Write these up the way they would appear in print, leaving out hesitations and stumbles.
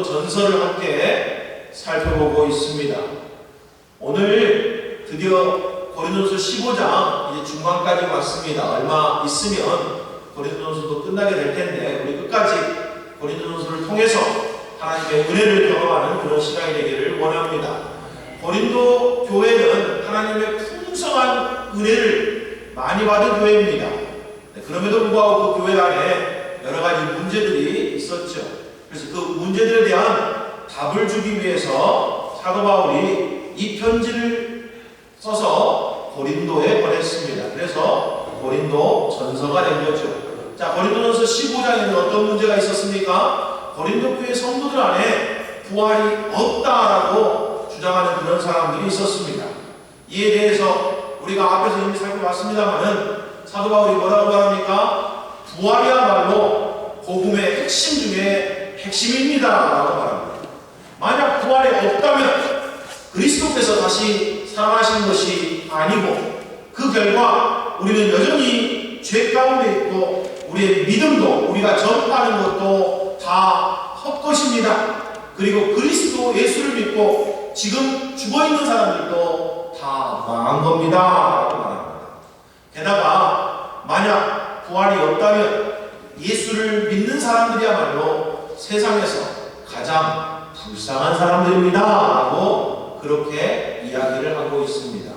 전설을 함께 살펴보고 있습니다. 오늘 드디어 고린도전서 15장 이제 중간까지 왔습니다. 얼마 있으면 고린도전서도 끝나게 될 텐데 우리 끝까지 고린도전서를 통해서 하나님의 은혜를 경험하는 그런 시간이 되기를 원합니다. 고린도 교회는 하나님의 풍성한 은혜를 많이 받은 교회입니다. 그럼에도 불구하고 그 교회 안에 여러 가지 문제들이 있었죠. 그래서 그 문제들에 대한 답을 주기 위해서 사도 바울이 이 편지를 써서 고린도에 보냈습니다. 그래서 고린도 전서가 된 거죠. 자, 고린도전서 15장에는 어떤 문제가 있었습니까? 고린도 교회 성도들 안에 부활이 없다라고 주장하는 그런 사람들이 있었습니다. 이에 대해서 우리가 앞에서 이미 살펴봤습니다만은 사도 바울이 뭐라고 말합니까? 부활이야말로 복음의 핵심 중에 핵심입니다 라고 말합니다. 만약 부활이 없다면 그리스도께서 다시 살아나신 것이 아니고 그 결과 우리는 여전히 죄 가운데 있고 우리의 믿음도 우리가 전파하는 것도 다 헛것입니다. 그리고 그리스도 예수를 믿고 지금 죽어있는 사람들도 다 망한 겁니다 라고 말합니다. 게다가 만약 부활이 없다면 예수를 믿는 사람들이야말로 세상에서 가장 불쌍한 사람들입니다 라고 그렇게 이야기를 하고 있습니다.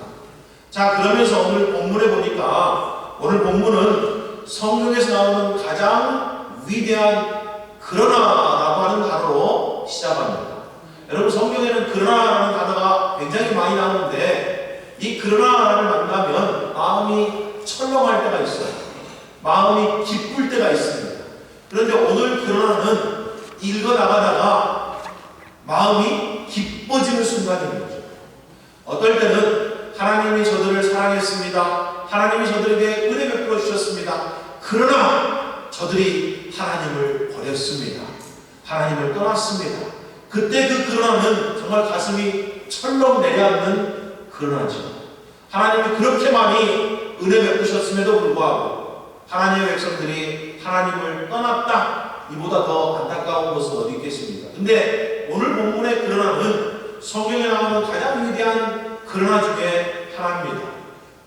자, 그러면서 오늘 본문에 보니까 오늘 본문은 성경에서 나오는 가장 위대한 그러나라고 하는 단어로 시작합니다. 여러분, 성경에는 그러나라는 단어가 굉장히 많이 나오는데 이 그러나를 만나면 마음이 철렁할 때가 있어요. 마음이 기쁠 때가 있습니다. 그런데 오늘 그러나는 읽어나가다가 마음이 기뻐지는 순간인 거죠. 어떨 때는 하나님이 저들을 사랑했습니다. 하나님이 저들에게 은혜 베풀어 주셨습니다. 그러나 저들이 하나님을 버렸습니다. 하나님을 떠났습니다. 그때 그 그러나는 정말 가슴이 철렁 내려앉는 그러나죠. 하나님이 그렇게 많이 은혜 베푸셨음에도 불구하고 하나님의 백성들이 하나님을 떠났다. 이보다 더 안타까운 것은 어디 있겠습니까? 근데 오늘 본문의 그러나는 성경에 나오는 가장 위대한 그러나 중에 하나입니다.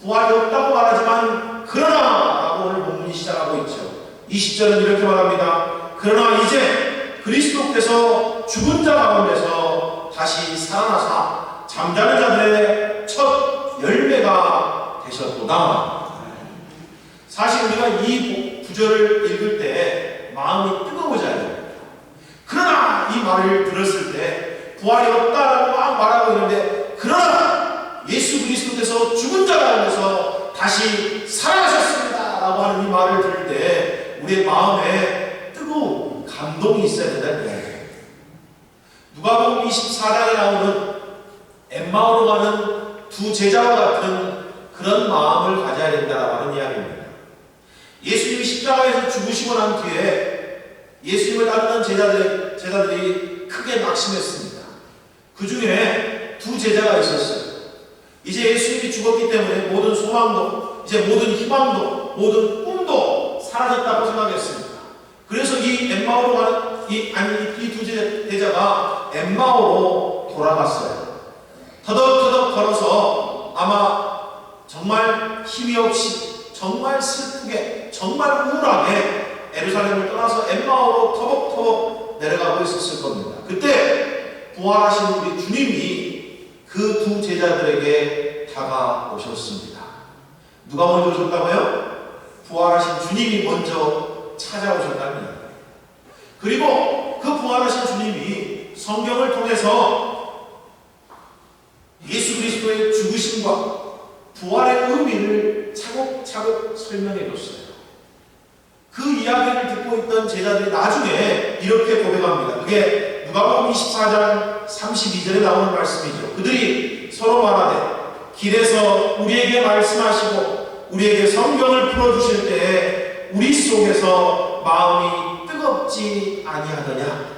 부활이 없다고 말하지만 그러나라고 오늘 본문이 시작하고 있죠. 20절은 이렇게 말합니다. 그러나 이제 그리스도께서 죽은 자 가운데서 다시 살아나사 잠자는 자들의 첫 열매가 되셨도다. 사실 우리가 이 구절을 읽을 때 마음이 뜨거워져야 됩니다. 그러나 이 말을 들었을 때 부활이 없다라고 막 말하고 있는데 그러나 예수 그리스도께서 죽은 자 가운데서 다시 살아나셨습니다 라고 하는 이 말을 들을 때 우리의 마음에 뜨거운 감동이 있어야 된다는 이야기예요. 누가복음 24장에 나오는 엠마오로 가는 두 제자와 같은 그런 마음을 가져야 된다라고 하는 이야기입니다. 예수님이 십자가에서 죽으시고 난 뒤에 예수님을 따르는 제자들이 크게 낙심했습니다. 그 중에 두 제자가 있었어요. 이제 예수님이 죽었기 때문에 모든 소망도, 이제 모든 희망도, 모든 꿈도 사라졌다고 생각했습니다. 그래서 이 엠마오로 가는 이 두 제자가 엠마오로 돌아갔어요. 터덕터덕 걸어서 아마 정말 힘이 없이, 정말 슬프게, 정말 우울하게 예루살렘을 떠나서 엠마오로 터벅터벅 내려가고 있었을 겁니다. 그때 부활하신 우리 주님이 그 두 제자들에게 다가오셨습니다. 누가 먼저 오셨다고요? 부활하신 주님이 먼저 찾아오셨답니다. 그리고 그 부활하신 주님이 성경을 통해서 예수 그리스도의 죽으심과 부활의 의미를 차곡차곡 설명해 줬어요. 그 이야기를 듣고 있던 제자들이 나중에 이렇게 고백합니다. 그게 누가복음 24장 32절에 나오는 말씀이죠. 그들이 서로 말하되 길에서 우리에게 말씀하시고 우리에게 성경을 풀어주실 때에 우리 속에서 마음이 뜨겁지 아니하더냐.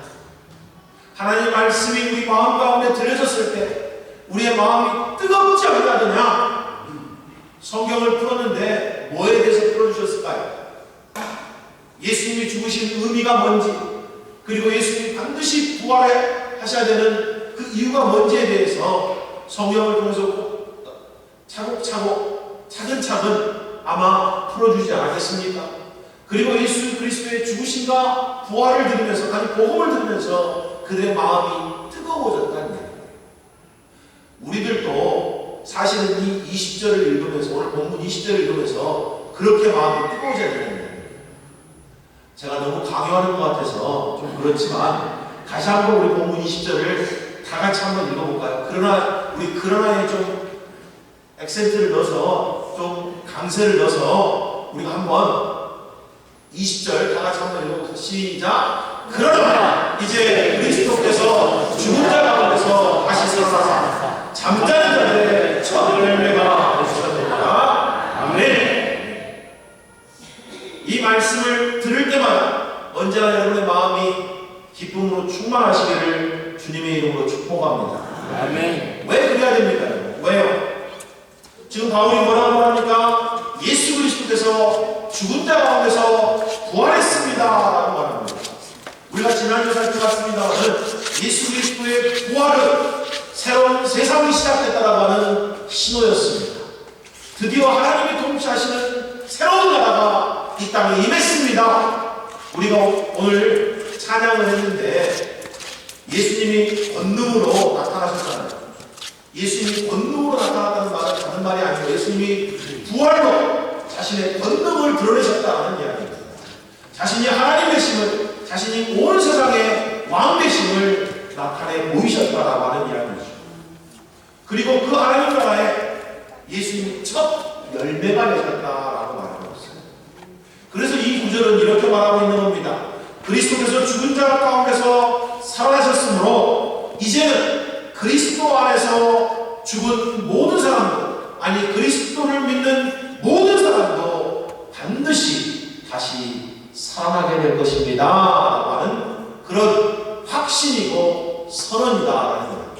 하나님의 말씀이 우리 마음 가운데 들려졌을 때 우리의 마음이 뜨겁지 아니하더냐. 성경을 풀었는데 뭐에 대해서 풀어주셨을까요? 예수님이 죽으신 의미가 뭔지, 그리고 예수님이 반드시 부활하셔야 되는 그 이유가 뭔지에 대해서 성경을 통해서 차곡차곡 차근차근 아마 풀어주지 않았겠습니까? 그리고 예수 그리스도의 죽으심과 부활을 들으면서, 아니 복음을 들으면서 그들의 마음이 뜨거워졌다는 거예요. 우리들도 사실은 이 20절을 읽으면서, 오늘 본문 20절을 읽으면서 그렇게 마음이 뜨거워져야 되는 거예요. 제가 너무 강요하는 것 같아서 좀 그렇지만 다시 한번 우리 본문 20절을 다 같이 한번 읽어볼까요? 그러나에 좀 액센트를 넣어서, 좀 강세를 넣어서 우리가 한번 20절 다 같이 한번 읽어볼까요? 시작! 그러나 이제 그리스도께서 죽은 자 가운데서 다시 살아나사 잠자는 자들의 첫 열매가 되셨느니라. 아멘. 이 말씀을 들을 때마다 언제나 여러분의 마음이 기쁨으로 충만하시기를 주님의 이름으로 축복합니다. 아멘. 왜 그래야 됩니까? 왜요? 지금 바울이 뭐라고 합니까? 예수 그리스도께서 죽은 자 가운데서 부활했습니다 라고 말합니다. 우리가 지난주에 살펴봤습니다만 예수 그리스도의 부활은 새로운 세상이 시작됐다라고 하는 신호였습니다. 드디어 하나님이 통치하시는 새로운 나라가 이 땅에 임했습니다. 우리가 오늘 찬양을 했는데 예수님이 권능으로 나타나셨잖아요. 예수님이 권능으로 나타났다는 말은 다른 말이 아니고 예수님이 부활로 자신의 권능을 드러내셨다는 이야기입니다. 자신이 하나님 되심을, 자신이 온 세상의 왕 되심을 나타내 보이셨다라고 하는 이야기죠. 그리고 그 하나님 나라에 예수님이 첫 열매가 되셨다라고 말하고 있어요. 그래서 이 구절은 이렇게 말하고 있는 겁니다. 그리스도께서 죽은 자 가운데서 살아나셨으므로 이제는 그리스도 안에서 죽은 모든 사람들, 아니 그리스도를 믿는 모든 사람도 반드시 다시 살아나게 될 것입니다 라는 그런 확신이고 선언이다라는 거예요.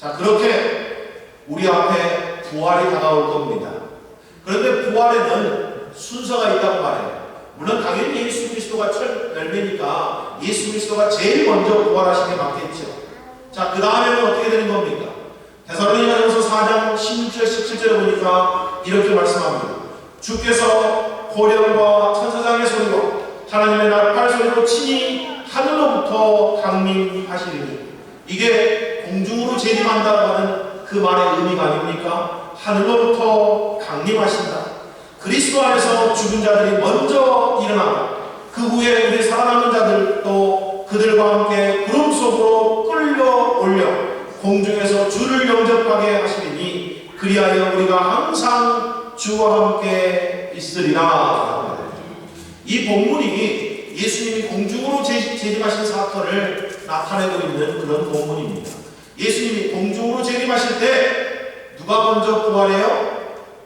자, 그렇게 우리 앞에 부활이 다가올 겁니다. 그런데 부활에는 순서가 있다고 말해요. 물론 당연히 예수 그리스도가 첫 열매니까 예수 그리스도가 제일 먼저 부활하시는 게 맞겠죠. 자, 그 다음에는 어떻게 되는 겁니까? 데살로니가전서 4장 16절 17절에 보니까 이렇게 말씀합니다. 주께서 호령과 천사장의 소리로 하나님의 나팔 소리로 친히 하늘로부터 강림하시리니, 이게 공중으로 재림한다고 하는 그 말의 의미가 아닙니까? 하늘로부터 강림하신다. 그리스도 안에서 죽은 자들이 먼저 일어나고 그 후에 우리 살아남은 자들도 그들과 함께 구름 속으로 끌려올려 공중에서 주를 영접하게 하시리니 그리하여 우리가 항상 주와 함께 있으리라. 이 본문이 예수님이 공중으로 재림하신 사건을 나타내고 있는 그런 본문입니다. 예수님이 공중으로 재림하실 때 누가 먼저 부활해요?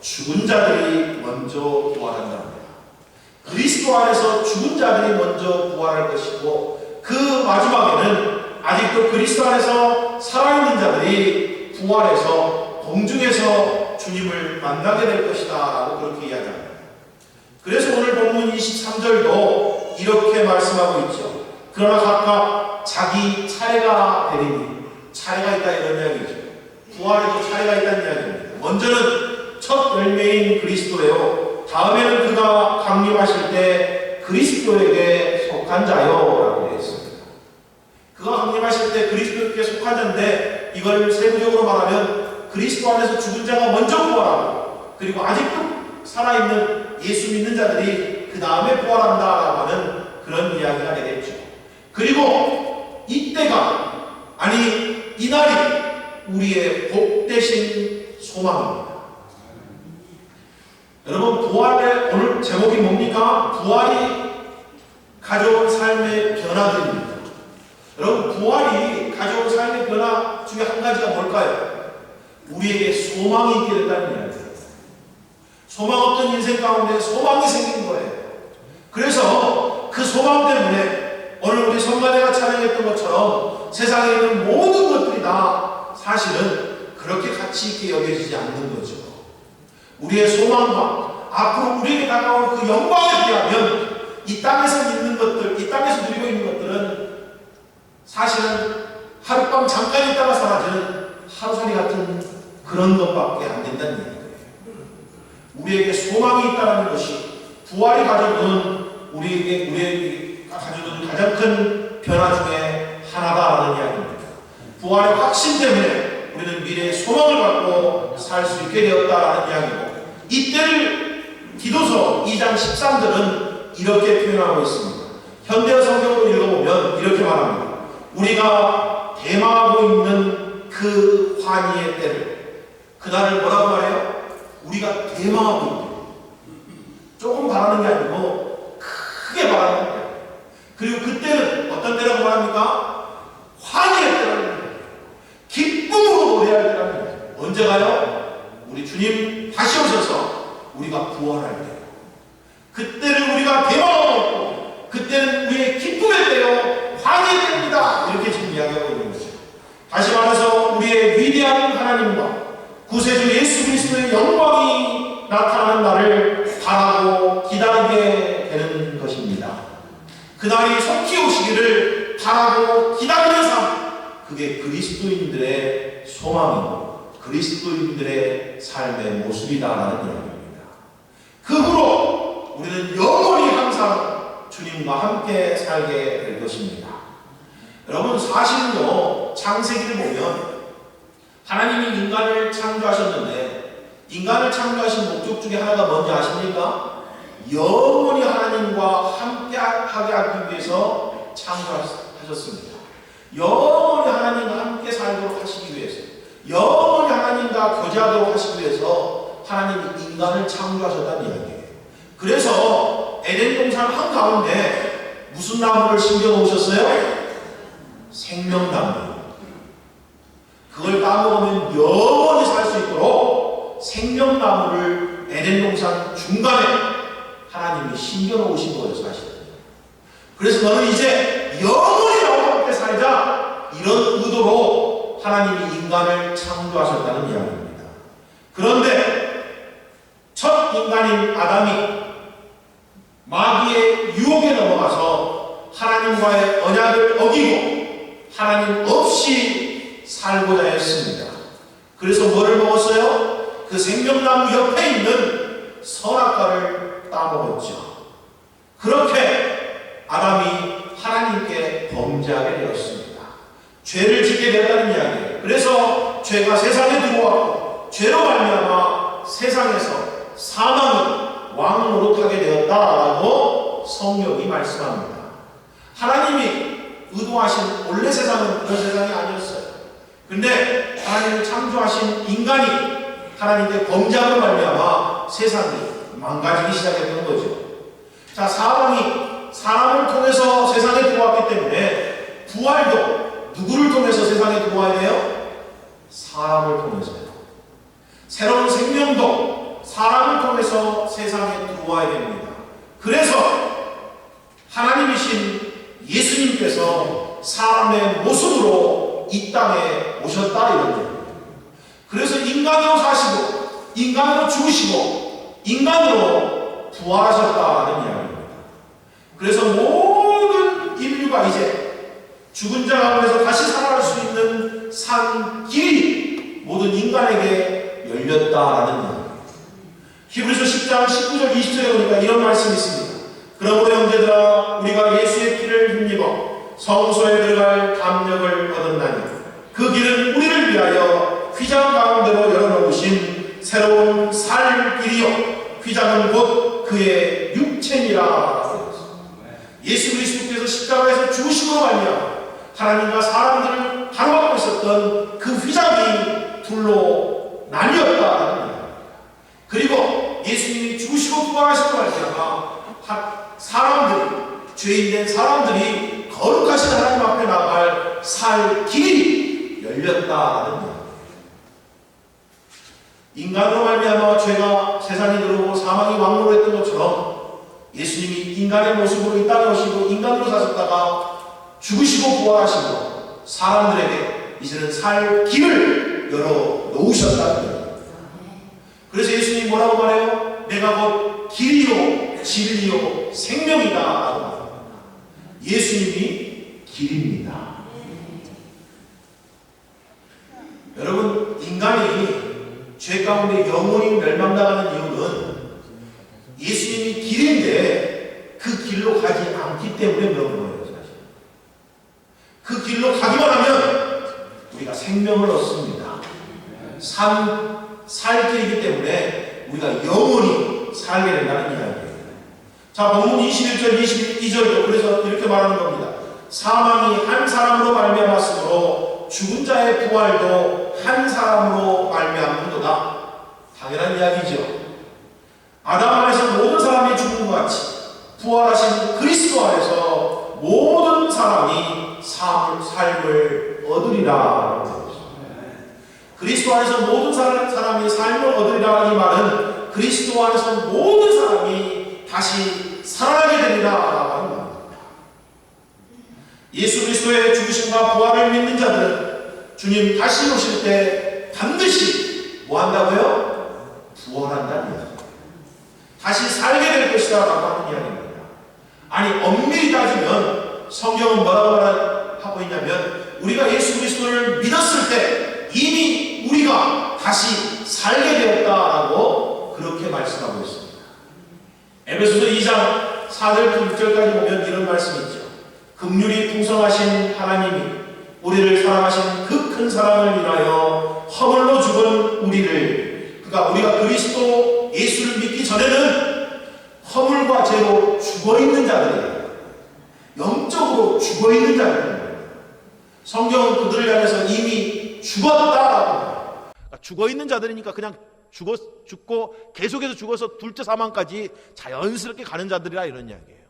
죽은 자들이 먼저 부활한답니다. 그리스도 안에서 죽은 자들이 먼저 부활할 것이고, 그 마지막에는 아직도 그리스도 안에서 살아있는 자들이 부활해서 공중에서 주님을 만나게 될 것이다 라고 그렇게 이야기합니다. 그래서 오늘 본문 23절도 이렇게 말씀하고 있죠. 그러나 각각 자기 차례가 되리니, 차례가 있다 이런 이야기죠. 부활에도 차례가 있다는 이야기입니다. 먼저는 첫 열매인 그리스도예요. 다음에는 그가 강림하실 때 그리스도에게 속한 자요 라고 되어 있습니다. 그가 강림하실 때 그리스도에게 속한 자인데, 이걸 세부적으로 말하면 그리스도 안에서 죽은 자가 먼저 부활하고, 그리고 아직도 살아있는 예수 믿는 자들이 그 다음에 부활한다라고 하는 그런 이야기가 되겠죠. 그리고 이때가, 아니 이날이 우리의 복되신 소망입니다. 여러분, 부활의 오늘 제목이 뭡니까? 부활이 가져온 삶의 변화들입니다. 여러분, 부활이 가져온 삶의 변화 중에 한 가지가 뭘까요? 우리에게 소망이 있게 된다는 이야기예요. 소망 없던 인생 가운데 소망이 생긴 거예요. 그래서 그 소망 때문에 오늘 우리 성가대가 찬양했던 것처럼 세상에 있는 모든 것들이 다 사실은 그렇게 가치 있게 여겨지지 않는 거죠. 우리의 소망과 앞으로 우리에게 다가올 그 영광에 비하면 이 땅에서 있는 것들, 이 땅에서 누리고 있는 것들은 사실은 하룻밤 잠깐 있다가 사라지는 하루살이 같은 그런 것밖에 안 된다는 얘기예요. 우리에게 소망이 있다는 것이 부활이 가져오는 우리에게 가져오는 가장 큰 변화 중에 하나다라는 이야기입니다. 부활의 확신 때문에 우리는 미래의 소망을 갖고 살 수 있게 되었다라는 이야기고, 이때를 기도서 2장 13절은 이렇게 표현하고 있습니다. 현대어 성경으로 읽어보면 이렇게 말합니다. 우리가 대망하고 있는 그 환희의 때를, 그날을 뭐라고 말해요? 우리가 대망하고 있대요. 조금 바라는 게 아니고 크게 바라는 거예요. 그리고 그때는 어떤 때라고 말합니까? 환희의 때라는 거예요. 기쁨으로 노래할 때라는 거예요. 언제 가요? 우리 주님 다시 오셔서 우리가 부활할 때, 그때를 우리가 대망하고 있고, 그때는 우리의 기쁨의 때요, 환희의 때입니다. 이렇게 지금 이야기하고 있는 거죠. 다시 말해서 우리의 위대한 하나님과 구세주 예수 그리스도의 영광이 나타나는 날을 바라고 기다리게 되는 것입니다. 그날이 속히 오시기를 바라고 기다리는 삶, 그게 그리스도인들의 소망이고 그리스도인들의 삶의 모습이다라는 이야기입니다. 그 후로 우리는 영원히 항상 주님과 함께 살게 될 것입니다. 여러분, 사실은요, 창세기를 보면 하나님이 인간을 창조하셨는데, 인간을 창조하신 목적 중에 하나가 뭔지 아십니까? 영원히 하나님과 함께 하게 하기 위해서 창조하셨습니다. 영원히 하나님과 함께 살도록 하시기 위해서, 영원히 하나님과 교제하도록 하시기 위해서 하나님이 인간을 창조하셨다는 이야기예요. 그래서 에덴 동산 한가운데 무슨 나무를 심겨놓으셨어요? 생명나무. 그걸 따먹으면 영원히 살 수 있도록 생명나무를 에덴 동산 중간에 하나님이 심겨놓으신 거예요, 사실. 그래서 너는 이제 영원히 나와 함께 살자, 이런 의도로 하나님이 인간을 창조하셨다는 이야기입니다. 그런데 첫 인간인 아담이 마귀의 유혹에 넘어가서 하나님과의 언약을 어기고 하나님 없이 살고자 했습니다. 그래서 뭐를 먹었어요? 그 생명나무 옆에 있는 선악과를 따먹었죠. 그렇게 아담이 하나님께 범죄하게 되었습니다. 죄를 짓게 되었다는 이야기예요. 그래서 죄가 세상에 들어왔고, 죄로 말미암아 세상에서 사망이 왕 노릇하게 되었다라고 성경이 말씀합니다. 하나님이 의도하신 원래 세상은 그런 세상이 아니었어요. 근데 하나님을 창조하신 인간이 하나님께 범죄함으로 말미암아 세상이 망가지기 시작했던 거죠. 자, 사망이 사람을 통해서 세상에 들어왔기 때문에 부활도 누구를 통해서 세상에 들어와야 돼요? 사람을 통해서요. 새로운 생명도 사람을 통해서 세상에 들어와야 됩니다. 그래서 하나님이신 예수님께서 사람의 모습으로 이 땅에 오셨다, 이런 얘기입니다. 그래서 인간으로 사시고 인간으로 죽으시고 인간으로 부활하셨다는 이야기입니다. 그래서 모든 인류가 이제 죽은 자 가운데서 다시 살아날 수 있는 산 길이 모든 인간에게 열렸다라는 이야기입니다. 히브리서 10장 19절 20절에 보니까 이런 말씀이 있습니다. 그러므로 형제들아, 우리가 예수의 피를 힘입어 성소에 들어갈 담력을 얻었나니 그 길은 우리를 위하여 휘장 가운데로 열어놓으신 새로운 살 길이요, 휘장은 곧 그의 육체니라. 예수 그리스도께서 십자가에서 죽으심으로 말미암아 하나님과 사람들을 가로막고 있었던 그 휘장이 둘로 나뉘었다. 그리고 예수님이 죽으시고 부활하심으로 말미암아 사람들이, 죄인된 사람들이 거룩하신 하나님 앞에 나갈 살 길이 열렸다는 거예요. 인간으로 말미암아 죄가 세상에 들어오고 사망이 왕노했던 것처럼 예수님이 인간의 모습으로 이 땅에 오시고 인간으로 사셨다가 죽으시고 부활하시고 사람들에게 이제는 살 길을 열어 놓으셨다는 거예요. 그래서 예수님이 뭐라고 말해요? 내가 곧 길이요 진리요 생명이다. 예수님이 길입니다. 여러분, 인간이 죄 가운데 영원히 멸망당하는 이유는 예수님이 길인데 그 길로 가지 않기 때문에 그런 거예요. 사실 그 길로 가기만 하면 우리가 생명을 얻습니다. 살 길이기 때문에 우리가 영원히 살게 된다는 이야기예요. 자, 본문 21절, 22절도 그래서 이렇게 말하는 겁니다. 사망이 한 사람으로 말미암았으므로 죽은 자의 부활도 한 사람으로 말미암는도다. 당연한 이야기죠. 아담 안에서 모든 사람이 죽은 것 같이 부활하신 그리스도 안에서 모든 사람이 삶을 얻으리라. 그리스도 안에서 모든 사람이 삶을 얻으리라. 이 말은 그리스도 안에서 모든 사람이 다시 살아나게 되리라 하는 말입니다. 예수 그리스도의 죽으심과 부활을 믿는 자들은 주님 다시 오실 때 반드시 뭐 한다고요? 부활한다는 이야기입니다. 다시 살게 될 것이다 라고 하는 이야기입니다. 아니, 엄밀히 따지면 성경은 뭐라고 하고 있냐면 우리가 예수 그리스도를 믿었을 때 이미 우리가 다시 살게 되었다라고 그렇게 말씀하고 있습니다. 에베소서 2장 4절부터 6절까지 보면 이런 말씀이 있죠. 긍휼이 풍성하신 하나님이 우리를 사랑하신 그 큰 사랑을 인하여 허물로 죽은 우리를, 그러니까 우리가 그리스도 예수를 믿기 전에는 허물과 죄로 죽어있는 자들이에요. 영적으로 죽어있는 자들이에요. 성경은 그들을 향해서 이미 죽었다라고. 죽어있는 자들이니까 그냥 죽고 계속해서 죽어서 둘째 사망까지 자연스럽게 가는 자들이라 이런 이야기예요.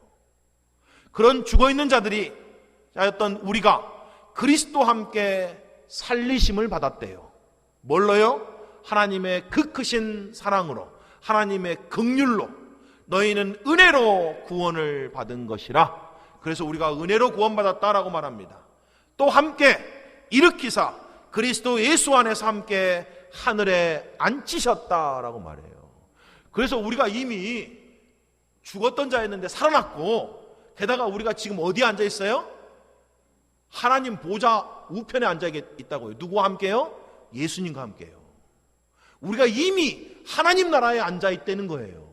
그런 죽어있는 자들이 였던 우리가 그리스도와 함께 살리심을 받았대요. 뭘로요? 하나님의 그 크신 사랑으로, 하나님의 긍휼로 너희는 은혜로 구원을 받은 것이라. 그래서 우리가 은혜로 구원받았다라고 말합니다. 또 함께 일으키사 그리스도 예수 안에서 함께 하늘에 앉히셨다라고 말해요. 그래서 우리가 이미 죽었던 자였는데 살아났고, 게다가 우리가 지금 어디에 앉아 있어요? 하나님 보좌 우편에 앉아 있다고요. 누구와 함께요? 예수님과 함께요. 우리가 이미 하나님 나라에 앉아 있다는 거예요.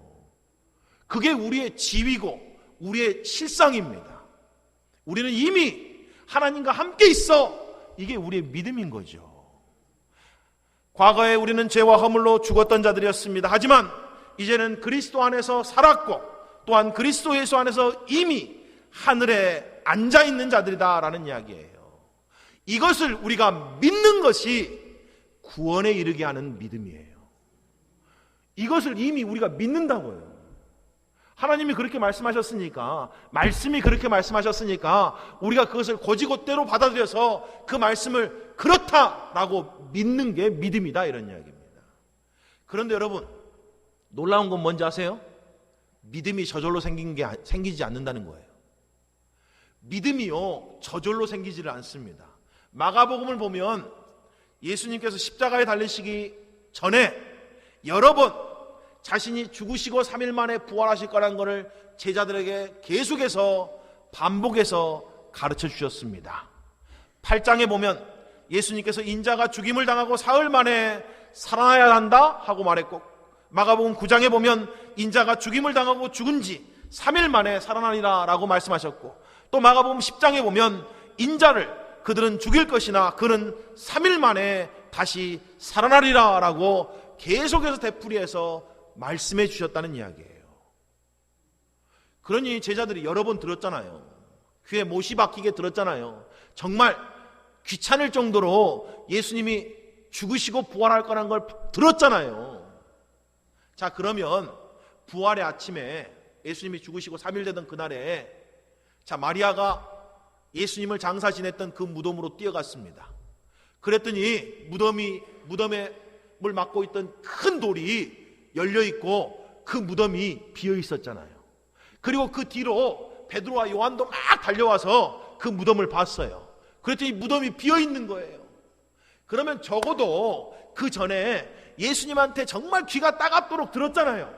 그게 우리의 지위고 우리의 실상입니다. 우리는 이미 하나님과 함께 있어. 이게 우리의 믿음인 거죠. 과거에 우리는 죄와 허물로 죽었던 자들이었습니다. 하지만 이제는 그리스도 안에서 살았고 또한 그리스도 예수 안에서 이미 하늘에 앉아있는 자들이다라는 이야기예요. 이것을 우리가 믿는 것이 구원에 이르게 하는 믿음이에요. 이것을 이미 우리가 믿는다고요. 하나님이 그렇게 말씀하셨으니까, 말씀이 그렇게 말씀하셨으니까 우리가 그것을 곧이곧대로 받아들여서 그 말씀을 그렇다라고 믿는 게 믿음이다, 이런 이야기입니다. 그런데 여러분, 놀라운 건 뭔지 아세요? 믿음이 저절로 생기지 않는다는 거예요. 믿음이요, 저절로 생기지를 않습니다. 마가복음을 보면 예수님께서 십자가에 달리시기 전에 여러 번 자신이 죽으시고 3일 만에 부활하실 거라는 것을 제자들에게 계속해서 반복해서 가르쳐 주셨습니다. 8장에 보면 예수님께서 인자가 죽임을 당하고 사흘 만에 살아나야 한다 하고 말했고, 마가복음 9장에 보면 인자가 죽임을 당하고 죽은 지 3일 만에 살아나리라 라고 말씀하셨고, 또 마가복음 10장에 보면 인자를 그들은 죽일 것이나 그는 3일 만에 다시 살아나리라 라고 계속해서 되풀이해서 말씀해 주셨다는 이야기예요. 그러니 제자들이 여러 번 들었잖아요. 귀에 못이 박히게 들었잖아요. 정말 귀찮을 정도로 예수님이 죽으시고 부활할 거라는 걸 들었잖아요. 자, 그러면 부활의 아침에 예수님이 죽으시고 3일 되던 그날에, 자, 마리아가 예수님을 장사 지냈던 그 무덤으로 뛰어갔습니다. 그랬더니 무덤에 물 막고 있던 큰 돌이 열려있고 그 무덤이 비어있었잖아요. 그리고 그 뒤로 베드로와 요한도 막 달려와서 그 무덤을 봤어요. 그랬더니 무덤이 비어있는 거예요. 그러면 적어도 그 전에 예수님한테 정말 귀가 따갑도록 들었잖아요.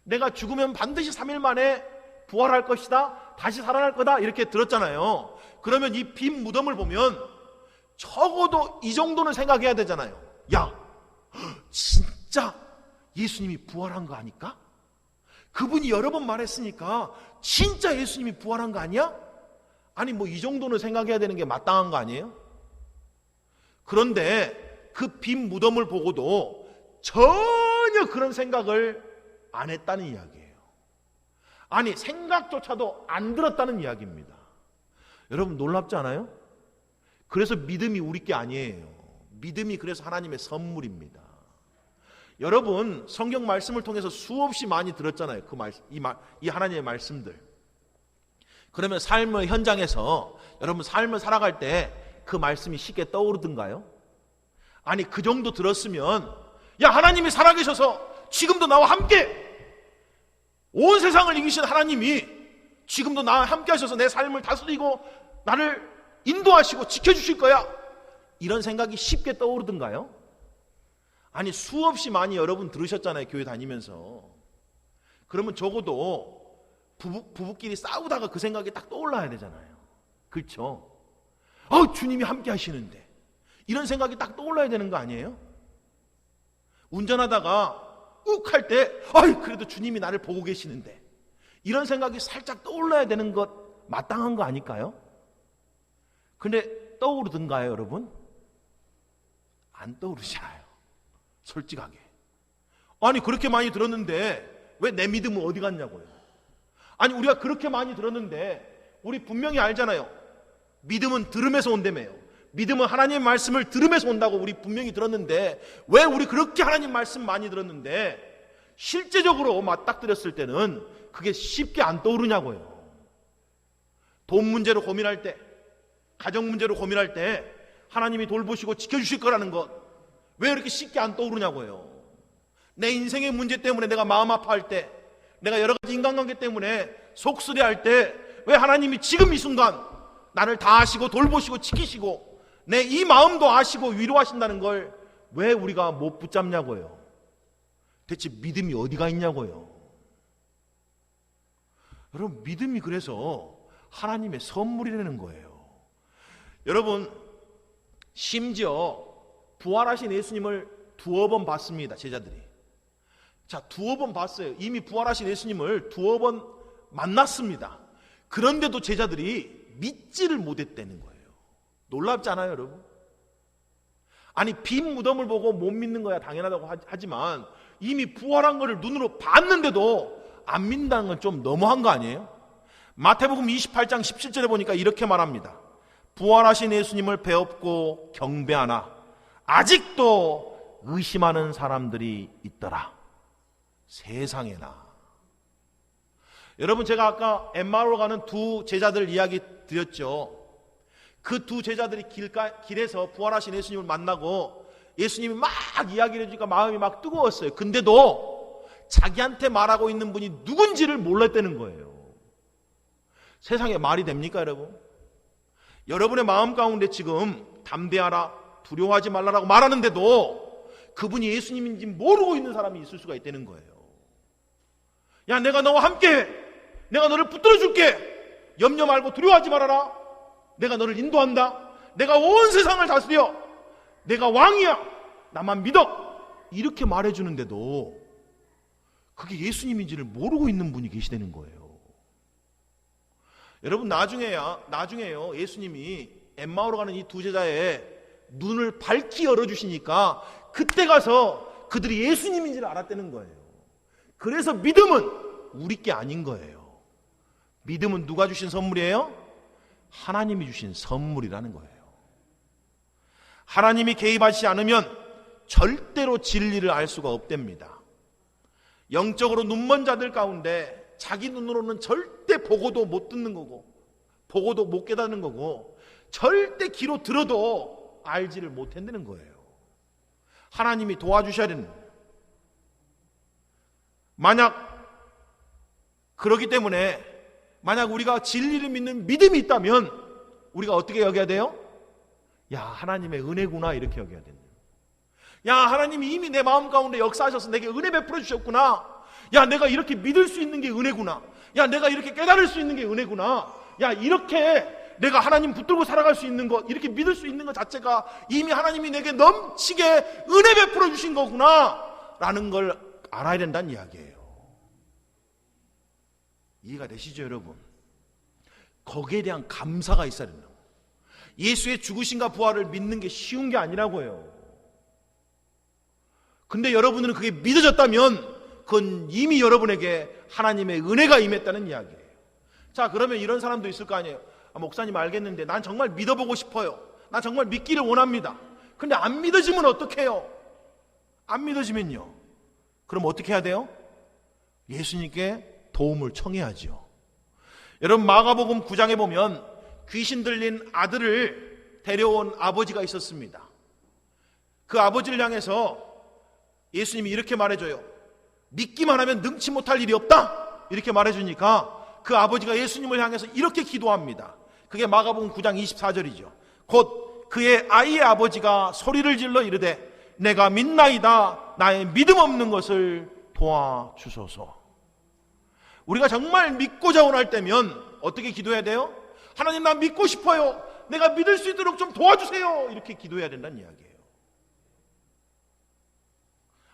내가 죽으면 반드시 3일 만에 부활할 것이다, 다시 살아날 거다, 이렇게 들었잖아요. 그러면 이 빈 무덤을 보면 적어도 이 정도는 생각해야 되잖아요. 야, 진짜 예수님이 부활한 거 아닐까? 그분이 여러 번 말했으니까 진짜 예수님이 부활한 거 아니야? 아니 뭐 이 정도는 생각해야 되는 게 마땅한 거 아니에요? 그런데 그 빈 무덤을 보고도 전혀 그런 생각을 안 했다는 이야기예요. 아니 생각조차도 안 들었다는 이야기입니다. 여러분 놀랍지 않아요? 그래서 믿음이 우리 게 아니에요. 믿음이 그래서 하나님의 선물입니다. 여러분 성경 말씀을 통해서 수없이 많이 들었잖아요. 이 하나님의 말씀들. 그러면 삶의 현장에서 여러분 삶을 살아갈 때 그 말씀이 쉽게 떠오르던가요? 아니 그 정도 들었으면 야 하나님이 살아계셔서 지금도 나와 함께 온 세상을 이기신 하나님이 지금도 나와 함께 하셔서 내 삶을 다스리고 나를 인도하시고 지켜주실 거야, 이런 생각이 쉽게 떠오르던가요? 아니 수없이 많이 여러분 들으셨잖아요, 교회 다니면서. 그러면 적어도 부부끼리 싸우다가 그 생각이 딱 떠올라야 되잖아요. 그렇죠? 주님이 함께 하시는데, 이런 생각이 딱 떠올라야 되는 거 아니에요? 운전하다가 욱 할 때 그래도 주님이 나를 보고 계시는데, 이런 생각이 살짝 떠올라야 되는 것 마땅한 거 아닐까요? 근데 떠오르던가요, 여러분? 안 떠오르잖아요. 솔직하게. 아니 그렇게 많이 들었는데 왜 내 믿음은 어디 갔냐고요. 아니 우리가 그렇게 많이 들었는데 우리 분명히 알잖아요. 믿음은 들음에서 온다며요. 믿음은 하나님의 말씀을 들음에서 온다고 우리 분명히 들었는데 왜 우리 그렇게 하나님 말씀 많이 들었는데 실제적으로 맞닥뜨렸을 때는 그게 쉽게 안 떠오르냐고요. 돈 문제로 고민할 때, 가정 문제로 고민할 때 하나님이 돌보시고 지켜주실 거라는 것 왜 이렇게 쉽게 안 떠오르냐고요. 내 인생의 문제 때문에 내가 마음 아파할 때, 내가 여러 가지 인간관계 때문에 속쓰려할 때 왜 하나님이 지금 이 순간 나를 다 아시고 돌보시고 지키시고 내 이 마음도 아시고 위로하신다는 걸 왜 우리가 못 붙잡냐고요. 대체 믿음이 어디가 있냐고요. 여러분 믿음이 그래서 하나님의 선물이라는 거예요. 여러분 심지어 부활하신 예수님을 두어 번 봤습니다. 제자들이. 자, 두어 번 봤어요. 이미 부활하신 예수님을 두어 번 만났습니다. 그런데도 제자들이 믿지를 못했다는 거예요. 놀랍지 않아요, 여러분? 아니 빈 무덤을 보고 못 믿는 거야 당연하다고 하지만 이미 부활한 것을 눈으로 봤는데도 안 믿는다는 건 좀 너무한 거 아니에요? 마태복음 28장 17절에 보니까 이렇게 말합니다. 부활하신 예수님을 배웁고 경배하나 아직도 의심하는 사람들이 있더라. 세상에나. 여러분 제가 아까 엠마오로 가는 두 제자들 이야기 드렸죠. 그 두 제자들이 길에서 부활하신 예수님을 만나고 예수님이 막 이야기를 해주니까 마음이 막 뜨거웠어요. 근데도 자기한테 말하고 있는 분이 누군지를 몰랐다는 거예요. 세상에 말이 됩니까, 여러분? 여러분의 마음 가운데 지금 담대하라, 두려워하지 말라라고 말하는데도 그분이 예수님인지 모르고 있는 사람이 있을 수가 있다는 거예요. 야, 내가 너와 함께해. 내가 너를 붙들어 줄게. 염려 말고 두려워하지 말아라. 내가 너를 인도한다. 내가 온 세상을 다스려. 내가 왕이야. 나만 믿어. 이렇게 말해주는데도 그게 예수님인지를 모르고 있는 분이 계시다는 거예요. 여러분 나중에요 예수님이 엠마오로 가는 이 두 제자의 눈을 밝히 열어주시니까 그때 가서 그들이 예수님인지를 알았다는 거예요. 그래서 믿음은 우리 게 아닌 거예요. 믿음은 누가 주신 선물이에요? 하나님이 주신 선물이라는 거예요. 하나님이 개입하시지 않으면 절대로 진리를 알 수가 없답니다. 영적으로 눈먼 자들 가운데 자기 눈으로는 절대 보고도 못 듣는 거고 보고도 못 깨닫는 거고 절대 귀로 들어도 알지를 못한다는 거예요. 하나님이 도와주셔야 되는 거예요. 그렇기 때문에 만약 우리가 진리를 믿는 믿음이 있다면 우리가 어떻게 여겨야 돼요? 야, 하나님의 은혜구나 이렇게 여겨야 된다. 야, 하나님이 이미 내 마음 가운데 역사하셔서 내게 은혜 베풀어 주셨구나. 야, 내가 이렇게 믿을 수 있는 게 은혜구나. 야, 내가 이렇게 깨달을 수 있는 게 은혜구나. 야, 이렇게 내가 하나님 붙들고 살아갈 수 있는 것, 이렇게 믿을 수 있는 것 자체가 이미 하나님이 내게 넘치게 은혜 베풀어 주신 거구나 라는 걸 알아야 된다는 이야기예요. 이해가 되시죠, 여러분? 거기에 대한 감사가 있어야 된다고. 예수의 죽으심과 부활을 믿는 게 쉬운 게 아니라고요. 근데 여러분들은 그게 믿어졌다면 그건 이미 여러분에게 하나님의 은혜가 임했다는 이야기예요. 자, 그러면 이런 사람도 있을 거 아니에요. 목사님 알겠는데 난 정말 믿어보고 싶어요. 난 정말 믿기를 원합니다. 근데 안 믿어지면 어떡해요? 안 믿어지면요, 그럼 어떻게 해야 돼요? 예수님께 도움을 청해야죠. 여러분, 마가복음 9장에 보면 귀신 들린 아들을 데려온 아버지가 있었습니다. 그 아버지를 향해서 예수님이 이렇게 말해줘요. 믿기만 하면 능치 못할 일이 없다, 이렇게 말해주니까 그 아버지가 예수님을 향해서 이렇게 기도합니다. 그게 마가복음 9장 24절이죠. 곧 그의 아이의 아버지가 소리를 질러 이르되 내가 믿나이다, 나의 믿음 없는 것을 도와주소서. 우리가 정말 믿고자 원할 때면 어떻게 기도해야 돼요? 하나님, 나 믿고 싶어요. 내가 믿을 수 있도록 좀 도와주세요. 이렇게 기도해야 된다는 이야기예요.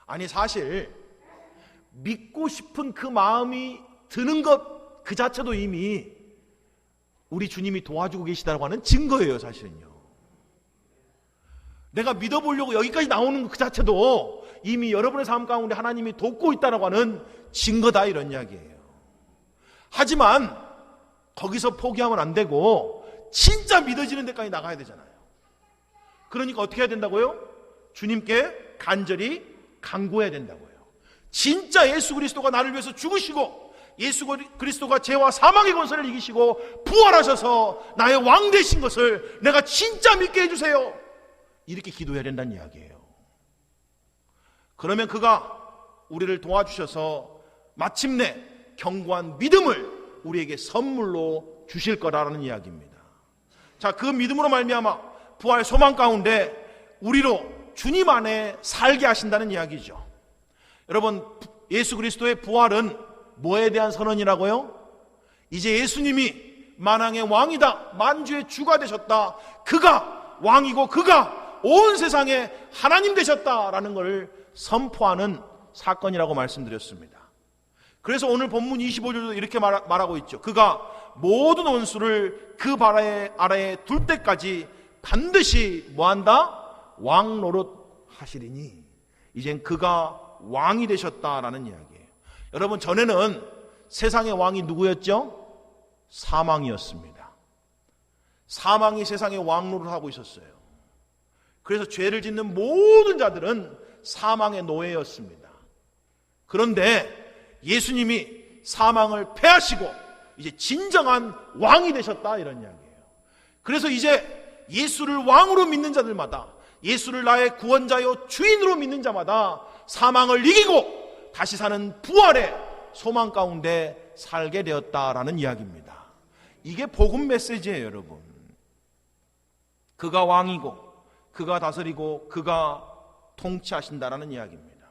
아니, 사실 믿고 싶은 그 마음이 드는 것 그 자체도 이미 우리 주님이 도와주고 계시다고 하는 증거예요, 사실은요. 내가 믿어보려고 여기까지 나오는 그 자체도 이미 여러분의 삶 가운데 하나님이 돕고 있다고 하는 증거다, 이런 이야기예요. 하지만 거기서 포기하면 안 되고 진짜 믿어지는 데까지 나가야 되잖아요. 그러니까 어떻게 해야 된다고요? 주님께 간절히 간구해야 된다고요. 진짜 예수 그리스도가 나를 위해서 죽으시고 예수 그리스도가 죄와 사망의 권세를 이기시고 부활하셔서 나의 왕 되신 것을 내가 진짜 믿게 해주세요. 이렇게 기도해야 된다는 이야기예요. 그러면 그가 우리를 도와주셔서 마침내 견고한 믿음을 우리에게 선물로 주실 거라는 이야기입니다. 자, 그 믿음으로 말미암아 부활 소망 가운데 우리로 주님 안에 살게 하신다는 이야기죠. 여러분, 예수 그리스도의 부활은 뭐에 대한 선언이라고요? 이제 예수님이 만왕의 왕이다, 만주의 주가 되셨다, 그가 왕이고 그가 온 세상에 하나님 되셨다라는 것을 선포하는 사건이라고 말씀드렸습니다. 그래서 오늘 본문 25절도 이렇게 말하고 있죠. 그가 모든 원수를 그 발 아래에 둘 때까지 반드시 뭐한다? 왕 노릇 하시리니. 이젠 그가 왕이 되셨다라는 이야기예요. 여러분, 전에는 세상의 왕이 누구였죠? 사망이었습니다. 사망이 세상의 왕 노릇을 하고 있었어요. 그래서 죄를 짓는 모든 자들은 사망의 노예였습니다. 그런데 예수님이 사망을 패하시고 이제 진정한 왕이 되셨다, 이런 이야기예요. 그래서 이제 예수를 왕으로 믿는 자들마다, 예수를 나의 구원자요 주인으로 믿는 자마다 사망을 이기고 다시 사는 부활의 소망 가운데 살게 되었다라는 이야기입니다. 이게 복음 메시지예요, 여러분. 그가 왕이고 그가 다스리고 그가 통치하신다라는 이야기입니다.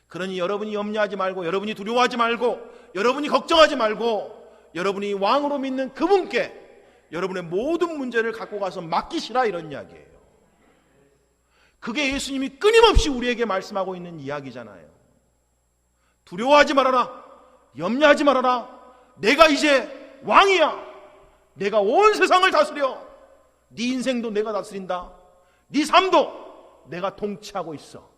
그러니 여러분이 염려하지 말고, 여러분이 두려워하지 말고, 여러분이 걱정하지 말고, 여러분이 왕으로 믿는 그분께 여러분의 모든 문제를 갖고 가서 맡기시라, 이런 이야기예요. 그게 예수님이 끊임없이 우리에게 말씀하고 있는 이야기잖아요. 두려워하지 말아라, 염려하지 말아라, 내가 이제 왕이야. 내가 온 세상을 다스려. 네 인생도 내가 다스린다. 네 삶도 내가 통치하고 있어.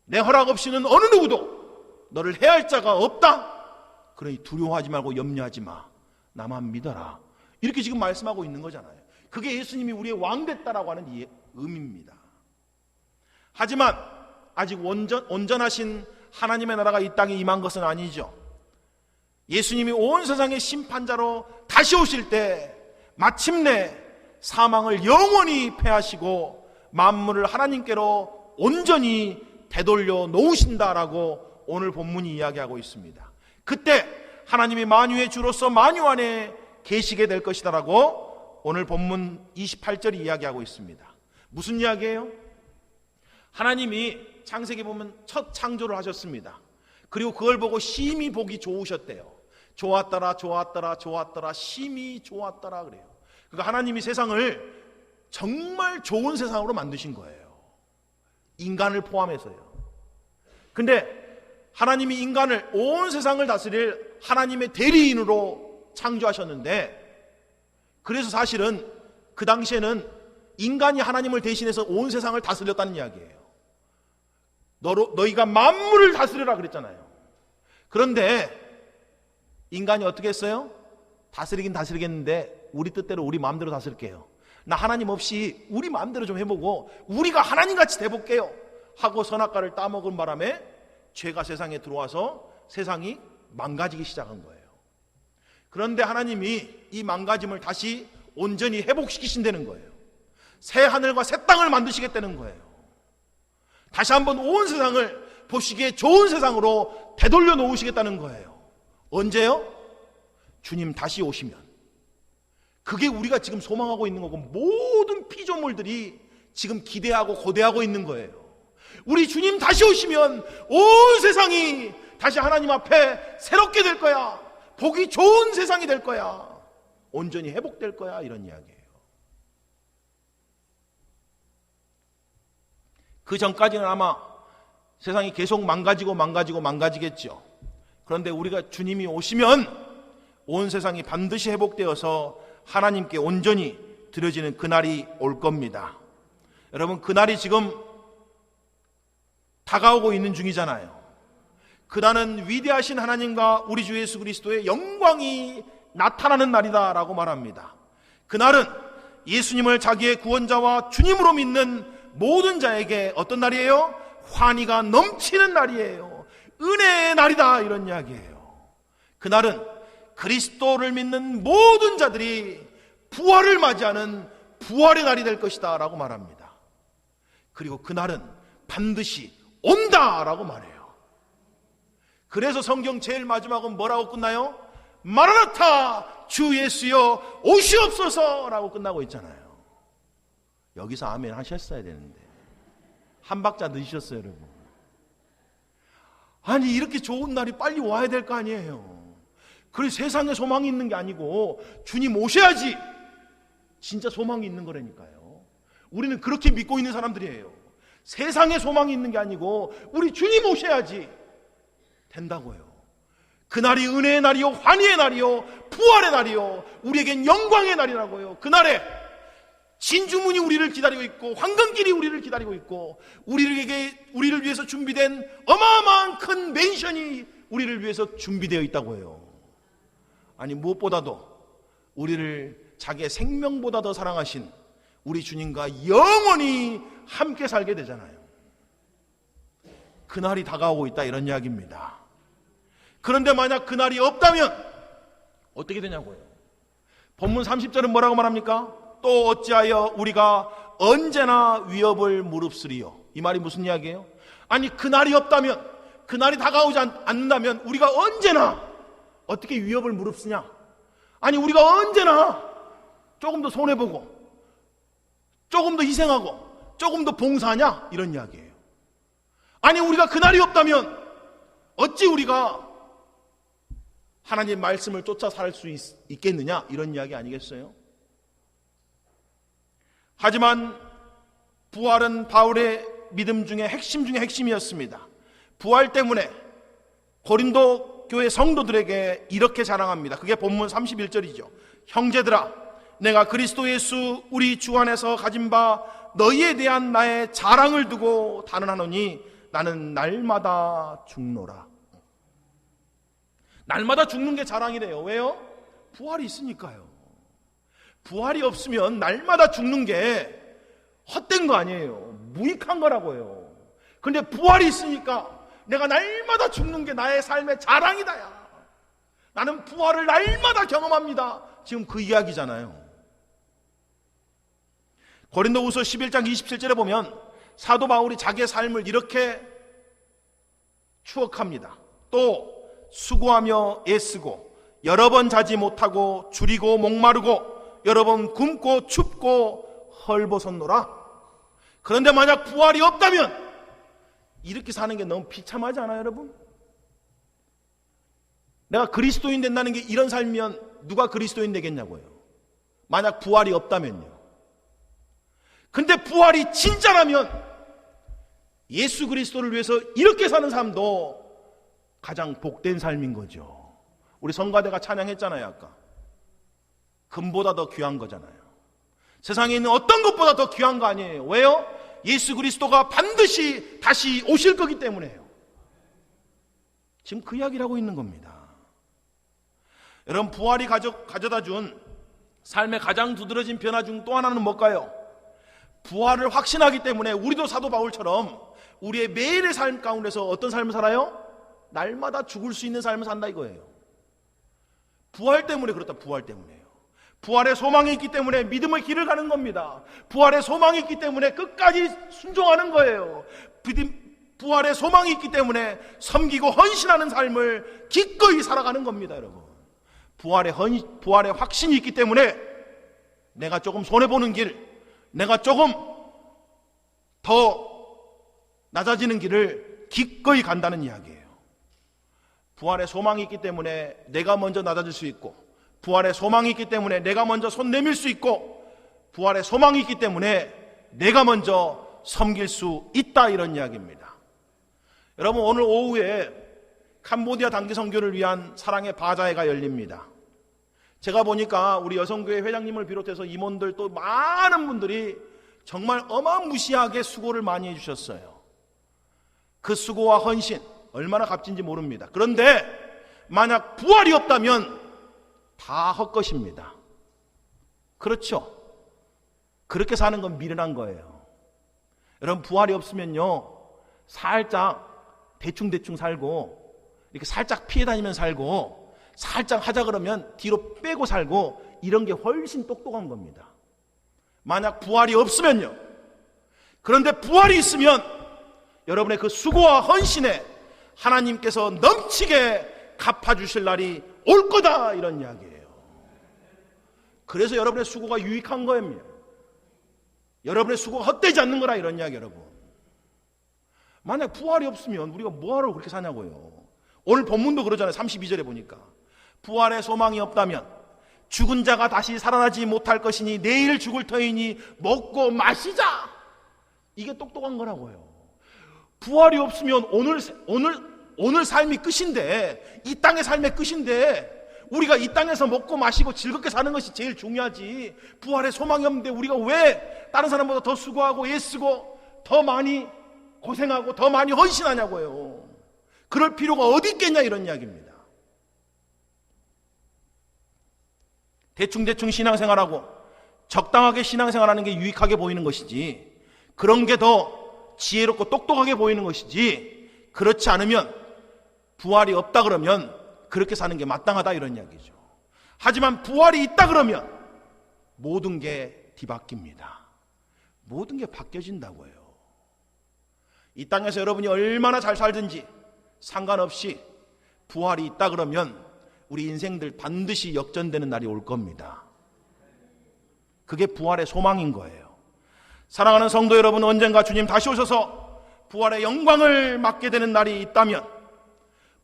내 허락 없이는 어느 누구도 너를 해할 자가 없다. 그러니 두려워하지 말고 염려하지 마. 나만 믿어라. 이렇게 지금 말씀하고 있는 거잖아요. 그게 예수님이 우리의 왕 됐다라고 하는 이 의미입니다. 하지만 아직 온전하신 하나님의 나라가 이 땅에 임한 것은 아니죠. 예수님이 온 세상의 심판자로 다시 오실 때 마침내 사망을 영원히 패하시고 만물을 하나님께로 온전히 되돌려 놓으신다라고 오늘 본문이 이야기하고 있습니다. 그때 하나님이 만유의 주로서 만유 안에 계시게 될 것이다라고 오늘 본문 28절이 이야기하고 있습니다. 무슨 이야기예요? 하나님이 창세기 보면 첫 창조를 하셨습니다. 그리고 그걸 보고 심히 보기 좋으셨대요. 좋았더라, 좋았더라, 좋았더라, 심히 좋았더라 그래요. 그러니까 하나님이 세상을 정말 좋은 세상으로 만드신 거예요. 인간을 포함해서요. 근데 하나님이 인간을, 온 세상을 다스릴 하나님의 대리인으로 창조하셨는데, 그래서 사실은 그 당시에는 인간이 하나님을 대신해서 온 세상을 다스렸다는 이야기예요. 너희가 만물을 다스려라 그랬잖아요. 그런데 인간이 어떻게 했어요? 다스리긴 다스리겠는데 우리 뜻대로 우리 마음대로 다스릴게요. 나 하나님 없이 우리 마음대로 좀 해보고 우리가 하나님같이 돼볼게요 하고 선악과를 따먹은 바람에 죄가 세상에 들어와서 세상이 망가지기 시작한 거예요. 그런데 하나님이 이 망가짐을 다시 온전히 회복시키신다는 거예요. 새 하늘과 새 땅을 만드시겠다는 거예요. 다시 한번 온 세상을 보시기에 좋은 세상으로 되돌려 놓으시겠다는 거예요. 언제요? 주님 다시 오시면. 그게 우리가 지금 소망하고 있는 거고, 모든 피조물들이 지금 기대하고 고대하고 있는 거예요. 우리 주님 다시 오시면 온 세상이 다시 하나님 앞에 새롭게 될 거야. 보기 좋은 세상이 될 거야. 온전히 회복될 거야. 이런 이야기예요. 그 전까지는 아마 세상이 계속 망가지겠죠. 그런데 우리가 주님이 오시면 온 세상이 반드시 회복되어서 하나님께 온전히 드려지는 그날이 올 겁니다. 여러분, 그날이 지금 다가오고 있는 중이잖아요. 그날은 위대하신 하나님과 우리 주 예수 그리스도의 영광이 나타나는 날이다라고 말합니다. 그날은 예수님을 자기의 구원자와 주님으로 믿는 모든 자에게 어떤 날이에요? 환희가 넘치는 날이에요. 은혜의 날이다, 이런 이야기예요. 그날은 그리스도를 믿는 모든 자들이 부활을 맞이하는 부활의 날이 될 것이다 라고 말합니다. 그리고 그날은 반드시 온다라고 말해요. 그래서 성경 제일 마지막은 뭐라고 끝나요? 마라나타 주 예수여 오시옵소서 라고 끝나고 있잖아요. 여기서 아멘 하셨어야 되는데 한 박자 늦으셨어요, 여러분. 아니, 이렇게 좋은 날이 빨리 와야 될 거 아니에요. 그래서 세상에 소망이 있는 게 아니고 주님 오셔야지 진짜 소망이 있는 거라니까요. 우리는 그렇게 믿고 있는 사람들이에요. 세상에 소망이 있는 게 아니고 우리 주님 오셔야지 된다고요. 그날이 은혜의 날이요, 환희의 날이요, 부활의 날이요, 우리에겐 영광의 날이라고요. 그날에 진주문이 우리를 기다리고 있고 황금길이 우리를 기다리고 있고 우리를 위해서 준비된 어마어마한 큰 맨션이 우리를 위해서 준비되어 있다고 해요. 아니, 무엇보다도 우리를 자기의 생명보다 더 사랑하신 우리 주님과 영원히 함께 살게 되잖아요. 그날이 다가오고 있다, 이런 이야기입니다. 그런데 만약 그날이 없다면 어떻게 되냐고요. 본문 30절은 뭐라고 말합니까? 또 어찌하여 우리가 언제나 위협을 무릅쓰리요. 이 말이 무슨 이야기예요? 아니, 그날이 없다면, 그날이 다가오지 않는다면 우리가 언제나 어떻게 위협을 무릅쓰냐? 아니, 우리가 언제나 조금 더 손해보고 조금 더 희생하고 조금 더 봉사하냐? 이런 이야기예요. 아니, 우리가 그날이 없다면 어찌 우리가 하나님의 말씀을 쫓아 살 수 있겠느냐? 이런 이야기 아니겠어요? 하지만 부활은 바울의 믿음 중에 핵심 중에 핵심이었습니다. 부활 때문에 고린도 교회 성도들에게 이렇게 자랑합니다. 그게 본문 31절이죠. 형제들아, 내가 그리스도 예수 우리 주 안에서 가진 바 너희에 대한 나의 자랑을 두고 단언하노니 나는 날마다 죽노라. 날마다 죽는 게 자랑이래요. 왜요? 부활이 있으니까요. 부활이 없으면 날마다 죽는 게 헛된 거 아니에요. 무익한 거라고요. 근데 부활이 있으니까 내가 날마다 죽는 게 나의 삶의 자랑이다야. 나는 부활을 날마다 경험합니다. 지금 그 이야기잖아요. 고린도후서 11장 27절에 보면 사도 바울이 자기의 삶을 이렇게 추억합니다. 또 수고하며 애쓰고 여러 번 자지 못하고 줄이고 목마르고 여러 번 굶고 춥고 헐벗었노라. 그런데 만약 부활이 없다면 이렇게 사는 게 너무 비참하지 않아요, 여러분? 내가 그리스도인 된다는 게 이런 삶이면 누가 그리스도인 되겠냐고요. 만약 부활이 없다면요. 근데 부활이 진짜라면 예수 그리스도를 위해서 이렇게 사는 삶도 가장 복된 삶인 거죠. 우리 성가대가 찬양했잖아요. 아까 금보다 더 귀한 거잖아요. 세상에 있는 어떤 것보다 더 귀한 거 아니에요. 왜요? 예수 그리스도가 반드시 다시 오실 거기 때문에요. 지금 그 이야기를 하고 있는 겁니다. 여러분, 부활이 가져다 준 삶의 가장 두드러진 변화 중 또 하나는 뭘까요? 부활을 확신하기 때문에 우리도 사도 바울처럼 우리의 매일의 삶 가운데서 어떤 삶을 살아요? 날마다 죽을 수 있는 삶을 산다 이거예요. 부활 때문에 그렇다. 부활 때문에요. 부활의 소망이 있기 때문에 믿음의 길을 가는 겁니다. 부활의 소망이 있기 때문에 끝까지 순종하는 거예요. 부활의 소망이 있기 때문에 섬기고 헌신하는 삶을 기꺼이 살아가는 겁니다. 여러분, 부활의 확신이 있기 때문에 내가 조금 손해보는 길, 내가 조금 더 낮아지는 길을 기꺼이 간다는 이야기예요. 부활의 소망이 있기 때문에 내가 먼저 낮아질 수 있고, 부활의 소망이 있기 때문에 내가 먼저 손 내밀 수 있고, 부활의 소망이 있기 때문에 내가 먼저 섬길 수 있다, 이런 이야기입니다. 여러분, 오늘 오후에 캄보디아 단기 선교를 위한 사랑의 바자회가 열립니다. 제가 보니까 우리 여성교회 회장님을 비롯해서 임원들 또 많은 분들이 정말 어마무시하게 수고를 많이 해주셨어요. 그 수고와 헌신 얼마나 값진지 모릅니다. 그런데 만약 부활이 없다면 다 헛것입니다. 그렇죠? 그렇게 사는 건 미련한 거예요. 여러분, 부활이 없으면요, 살짝 대충 살고, 이렇게 살짝 피해 다니면 살고, 살짝 하자 그러면 뒤로 빼고 살고, 이런 게 훨씬 똑똑한 겁니다. 만약 부활이 없으면요. 그런데 부활이 있으면 여러분의 그 수고와 헌신에 하나님께서 넘치게 갚아주실 날이 올 거다, 이런 이야기예요. 그래서 여러분의 수고가 유익한 거예요. 여러분의 수고가 헛되지 않는 거라, 이런 이야기. 여러분, 만약 부활이 없으면 우리가 뭐하러 그렇게 사냐고요. 오늘 본문도 그러잖아요. 32절에 보니까 부활의 소망이 없다면 죽은 자가 다시 살아나지 못할 것이니 내일 죽을 터이니 먹고 마시자. 이게 똑똑한 거라고요. 부활이 없으면 오늘 삶이 끝인데, 이 땅의 삶의 끝인데, 우리가 이 땅에서 먹고 마시고 즐겁게 사는 것이 제일 중요하지, 부활의 소망이 없는데 우리가 왜 다른 사람보다 더 수고하고 애쓰고 더 많이 고생하고 더 많이 헌신하냐고요. 그럴 필요가 어디 있겠냐, 이런 이야기입니다. 대충 신앙생활하고 적당하게 신앙생활하는 게 유익하게 보이는 것이지, 그런 게 더 지혜롭고 똑똑하게 보이는 것이지, 그렇지 않으면 부활이 없다 그러면 그렇게 사는 게 마땅하다, 이런 이야기죠. 하지만 부활이 있다 그러면 모든 게 뒤바뀝니다. 모든 게 바뀌어진다고요. 이 땅에서 여러분이 얼마나 잘 살든지 상관없이 부활이 있다 그러면 우리 인생들 반드시 역전되는 날이 올 겁니다. 그게 부활의 소망인 거예요. 사랑하는 성도 여러분, 언젠가 주님 다시 오셔서 부활의 영광을 맞게 되는 날이 있다면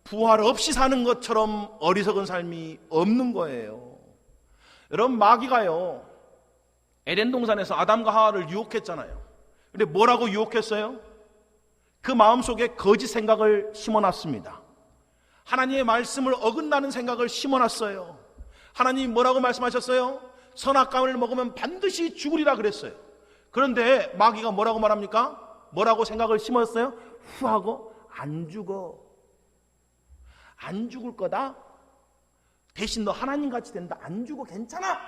부활 없이 사는 것처럼 어리석은 삶이 없는 거예요. 여러분, 마귀가요, 에덴 동산에서 아담과 하와를 유혹했잖아요. 근데 뭐라고 유혹했어요? 그 마음속에 거짓 생각을 심어놨습니다. 하나님의 말씀을 어긋나는 생각을 심어놨어요. 하나님이 뭐라고 말씀하셨어요? 선악과를 먹으면 반드시 죽으리라 그랬어요. 그런데 마귀가 뭐라고 말합니까? 뭐라고 생각을 심었어요? 후하고 안 죽어. 안 죽을 거다? 대신 너 하나님같이 된다. 안 죽어, 괜찮아.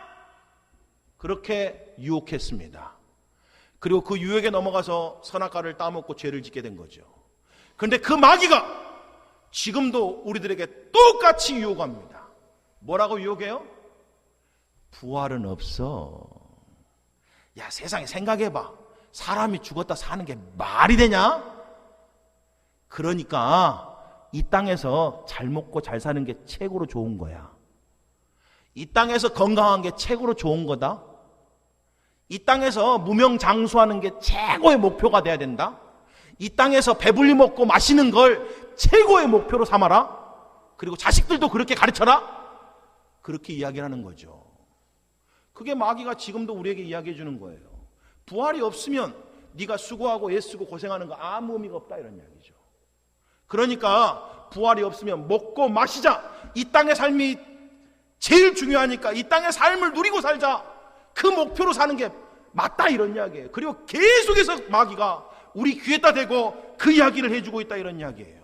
그렇게 유혹했습니다. 그리고 그 유혹에 넘어가서 선악과를 따먹고 죄를 짓게 된 거죠. 그런데 그 마귀가 지금도 우리들에게 똑같이 유혹합니다. 뭐라고 유혹해요? 부활은 없어. 야, 세상에 생각해봐. 사람이 죽었다 사는 게 말이 되냐? 그러니까 이 땅에서 잘 먹고 잘 사는 게 최고로 좋은 거야. 이 땅에서 건강한 게 최고로 좋은 거다. 이 땅에서 무명장수하는 게 최고의 목표가 돼야 된다. 이 땅에서 배불리 먹고 마시는 걸 최고의 목표로 삼아라. 그리고 자식들도 그렇게 가르쳐라. 그렇게 이야기하는 거죠. 그게 마귀가 지금도 우리에게 이야기해 주는 거예요. 부활이 없으면 네가 수고하고 애쓰고 고생하는 거 아무 의미가 없다, 이런 이야기죠. 그러니까 부활이 없으면 먹고 마시자, 이 땅의 삶이 제일 중요하니까 이 땅의 삶을 누리고 살자, 그 목표로 사는 게 맞다, 이런 이야기예요. 그리고 계속해서 마귀가 우리 귀에다 대고 그 이야기를 해주고 있다, 이런 이야기예요.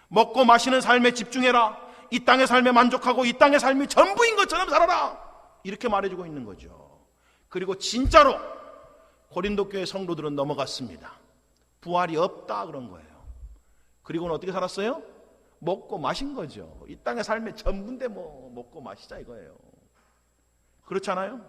먹고 마시는 삶에 집중해라, 이 땅의 삶에 만족하고 이 땅의 삶이 전부인 것처럼 살아라, 이렇게 말해주고 있는 거죠. 그리고 진짜로 고린도 교회 성도들은 넘어갔습니다. 부활이 없다 그런 거예요. 그리고는 어떻게 살았어요? 먹고 마신 거죠. 이 땅의 삶의 전부인데 뭐 먹고 마시자 이거예요. 그렇지 않아요?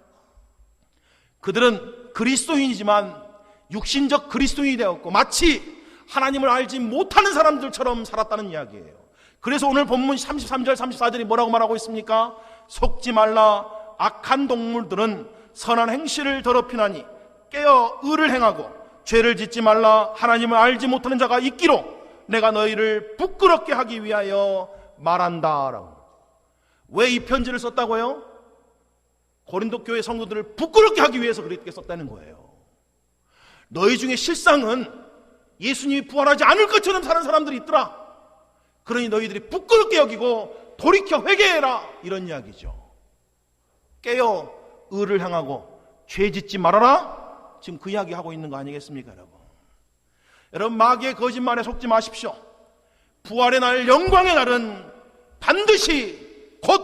그들은 그리스도인이지만 육신적 그리스도인이 되었고 마치 하나님을 알지 못하는 사람들처럼 살았다는 이야기예요. 그래서 오늘 본문 33절 34절이 뭐라고 말하고 있습니까? 속지 말라, 악한 동물들은 선한 행실을 더럽히나니 깨어 의를 행하고 죄를 짓지 말라. 하나님을 알지 못하는 자가 있기로 내가 너희를 부끄럽게 하기 위하여 말한다 라고. 왜 이 편지를 썼다고요? 고린도 교회 성도들을 부끄럽게 하기 위해서 그렇게 썼다는 거예요. 너희 중에 실상은 예수님이 부활하지 않을 것처럼 사는 사람들이 있더라. 그러니 너희들이 부끄럽게 여기고 돌이켜 회개해라, 이런 이야기죠. 깨어 의를 행하고 죄 짓지 말아라. 지금 그 이야기 하고 있는 거 아니겠습니까, 여러분? 여러분, 마귀의 거짓말에 속지 마십시오. 부활의 날, 영광의 날은 반드시 곧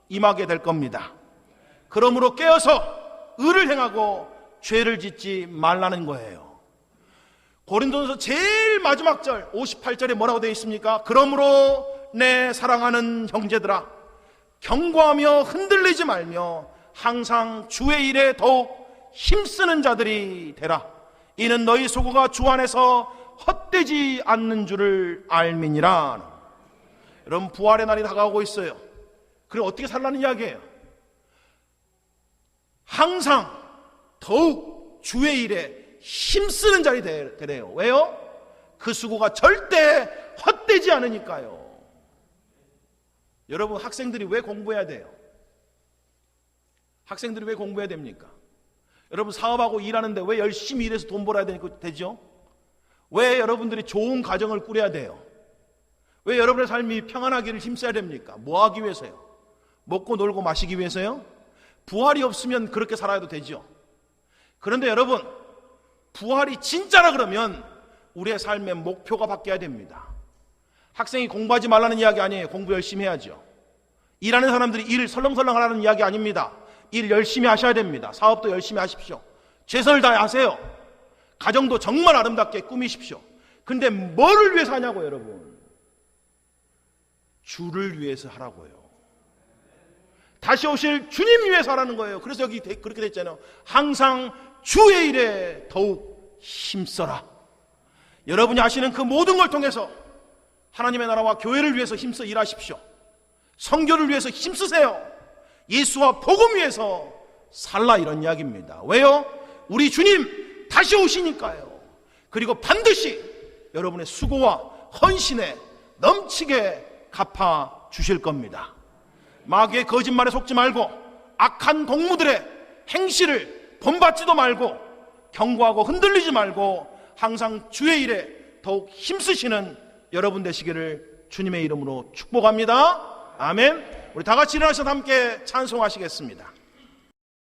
임하게 될 겁니다. 그러므로 깨어서 의를 행하고 죄를 짓지 말라는 거예요. 고린도전서 제일 마지막 절 58절에 뭐라고 되어 있습니까? 그러므로 내 사랑하는 형제들아, 경고하며 흔들리지 말며 항상 주의 일에 더욱 힘쓰는 자들이 되라. 이는 너희 소고가 주 안에서 헛되지 않는 줄을 알미니라. 여러분, 부활의 날이 다가오고 있어요. 그럼 어떻게 살라는 이야기예요? 항상 더욱 주의 일에 힘쓰는 자리 되래요. 왜요? 그 수고가 절대 헛되지 않으니까요. 여러분, 학생들이 왜 공부해야 돼요? 학생들이 왜 공부해야 됩니까? 여러분, 사업하고 일하는데 왜 열심히 일해서 돈 벌어야 되죠? 왜 여러분들이 좋은 가정을 꾸려야 돼요? 왜 여러분의 삶이 평안하기를 힘써야 됩니까? 뭐 하기 위해서요? 먹고 놀고 마시기 위해서요? 부활이 없으면 그렇게 살아도 되죠. 그런데 여러분, 부활이 진짜라 그러면 우리의 삶의 목표가 바뀌어야 됩니다. 학생이 공부하지 말라는 이야기 아니에요. 공부 열심히 해야죠. 일하는 사람들이 일 설렁설렁 하라는 이야기 아닙니다. 일 열심히 하셔야 됩니다. 사업도 열심히 하십시오. 최선을 다하세요. 가정도 정말 아름답게 꾸미십시오. 근데 뭐를 위해서 하냐고, 여러분? 주를 위해서 하라고요. 다시 오실 주님 위해서 하라는 거예요. 그래서 여기 그렇게 됐잖아요. 항상 주의 일에 더욱 힘써라. 여러분이 하시는 그 모든 걸 통해서 하나님의 나라와 교회를 위해서 힘써 일하십시오. 선교를 위해서 힘쓰세요. 예수와 복음 위해서 살라, 이런 이야기입니다. 왜요? 우리 주님 다시 오시니까요. 그리고 반드시 여러분의 수고와 헌신에 넘치게 갚아 주실 겁니다. 마귀의 거짓말에 속지 말고 악한 동무들의 행실을 본받지도 말고 경고하고 흔들리지 말고 항상 주의 일에 더욱 힘쓰시는 여러분 되시기를 주님의 이름으로 축복합니다. 아멘. 우리 다 같이 일어나셔서 함께 찬송하시겠습니다.